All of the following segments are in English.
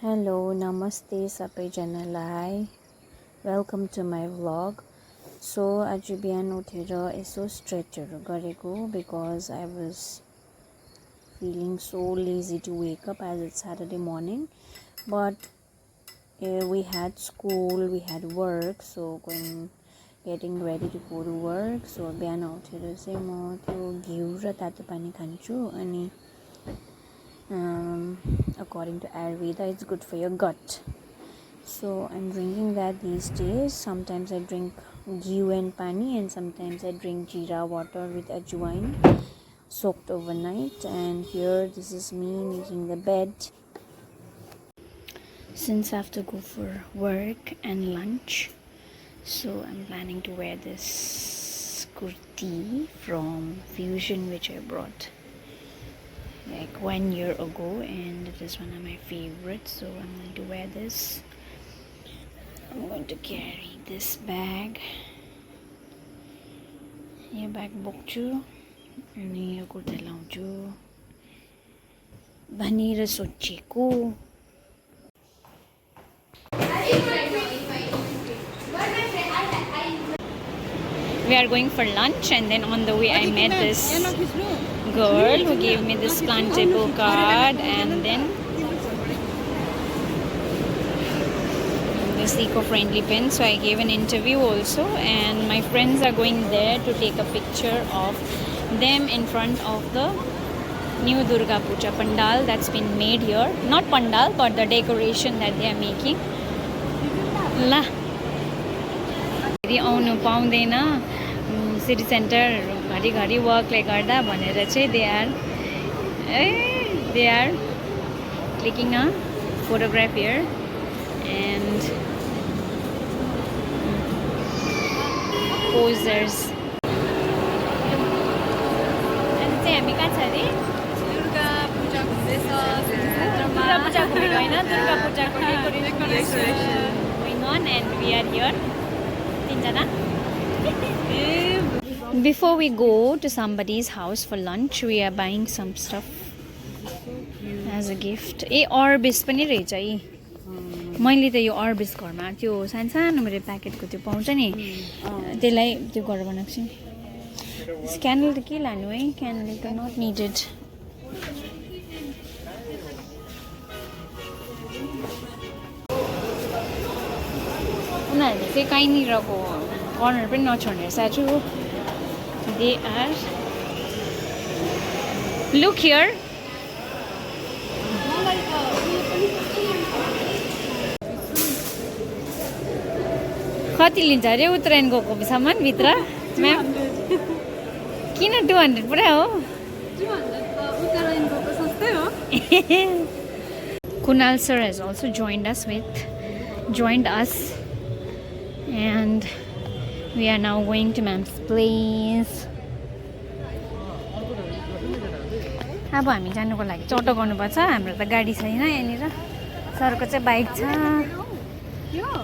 Hello, namaste सबैजनालाई. Welcome to my vlog. So आज बिहान उठेर यसो स्ट्रेचहरू गरेको because I was feeling so lazy to wake up as it's Saturday morning. But we had school, we had work, so getting ready to go to work. So बिहान उठेर चाहिँ म त्यो घिउ र तातो पानी खान्छु अनि according to Ayurveda it's good for your gut, so I'm drinking that these days. Sometimes I drink ghee and pani, and sometimes I drink jeera water with ajwain soaked overnight. And here this is me making the bed since I have to go for work and lunch. So I'm planning to wear this kurti from Fusion which I brought like 1 year ago, and it is one of my favorites, so I'm going to wear this. I'm going to carry this bag. Yo bag बोक्छु अनि यो कुर्ता लाउँछु भनेर सोचेको. We are going for lunch, and then on the way I met this girl who gave me this plantable card, and then this eco-friendly pen. So I gave an interview also, and my friends are going there to take a picture of them in front of the new Durga Puja pandal that's been made here. Not pandal, but the decoration that they are making. La आउनु पाउँदैन city centre घरिघरि Berkeley गर्दा भनेर चाहिँ they are clicking a photograph here, and posers. अनि चाहिँ हामी कहाँ छ अरे दुर्गा पूजा घुम्दैछ दुर्गा पूजा घुमेको हैन दुर्गा पूजाको decoration going on, and we are here tinjana. Before we go to somebody's house for lunch, we are buying some stuff as a gift. Orbis पनि रहेछ है. मैले त यो Orbis घरमा त्यो सानो मेरो प्याकेटको त्यो पाउँछ नि त्यसलाई त्यो गरेर बनाएको छु नि. क्यान्डल त के लानु है, क्यान्डल त नट निडेड. उनीहरूले चाहिँ कहीँनिरको कर्नर पनि नछोड्ने साँचो. They are, look here. कति लिन्छ अरे उत्तरायण गएको सामान भित्र म्याम? किन 200 पुरा हो? 200 उत्तरायण गएको सस्तै हो. Kunal sir has also joined us, and we are now going to ma'am's place. अब हामी जानुको लागि चटो गर्नुपर्छ. हाम्रो त गाडी छैन यहाँनिर. सरको चाहिँ बाइक छ.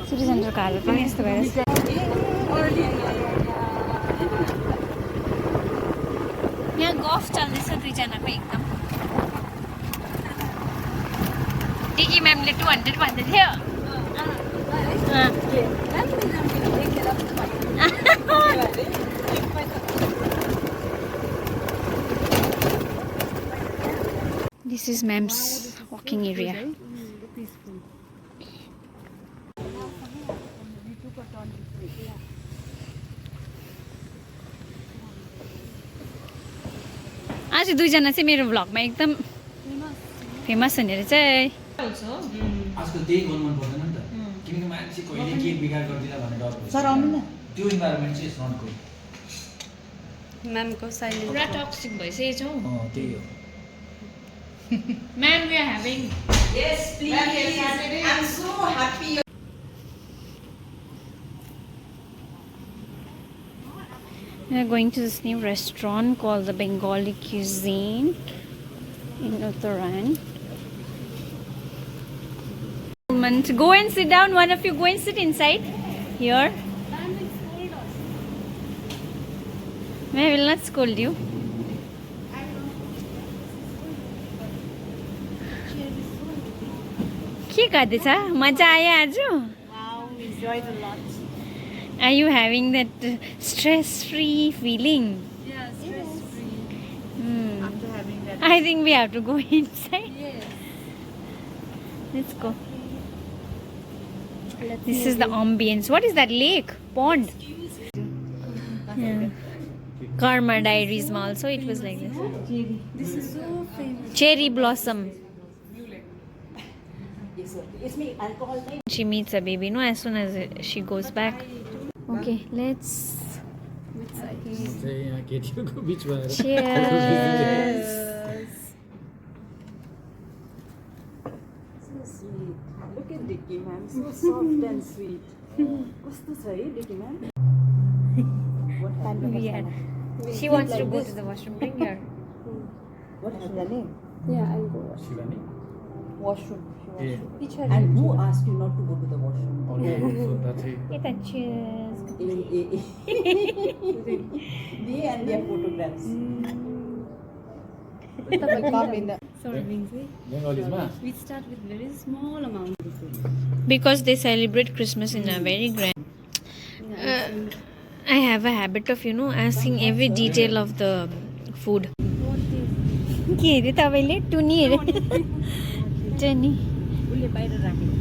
सिटी सेन्टरको हालत पनि यस्तो भइरहेछ. यहाँ गफ चल्दैछ दुईजनाको एकदम. डिकी म्यामले 200 भन्दै थियो. This is ma'am's walking area. आज दुईजना चाहिँ मेरो भ्लगमा एकदम फेमस हुने रहेछ. आजकल त्यही गर्नु मन पर्दैन नि त, किनकि मान्छे कहिले के बिगार गर्दिला भन्ने डर हुन्छ. सर आउनु न. त्यो इन्भाइरोमेन्ट चाहिँ इज नट गुड. म्यामको साइलेन्ट पुरा टक्सिक भइसकेको छ. त्यही हो. Ma'am, we are having. Yes, please. I'm so happy. We are going to this new restaurant called the Bengali Cuisine in Uttarayan. Go and sit down. One of you go and sit inside here. I will not scold you. के गर्दैछ मजा आयो आज Wow, we enjoyed a lot. Are you having that stress-free feeling? Yeah, stress free. After having that. I think we have to go inside. Yes. Let's go. This is the ambience. What is that lake? Pond? Yeah. Karma Diaries ma also it was like this. This is so famous. Cherry blossom. इसमें alcohol नहीं. She meets a baby, no, as soon as she goes back. Okay, let's चाहिँ यहाँ केटीको बिचमा आएर cheers. So sweet. Look at Dicky ma'am, so soft and sweet. कस्तो छ है Dicky ma'am? What happened? Yeah. She wants to go to the washroom. Bring her. What happened? Shivani Washroom. A And who asked you not to go to the washroom? सोध्दा चाहिँ Get a cheers. They and their photographs. बङ्गालीमा We start with very small amount. Because they celebrate Christmas in a very grand. I have a habit of, asking every detail of the food. के अरे तपाईँले टुनी अरे टुनी उसले बाहिर राखेको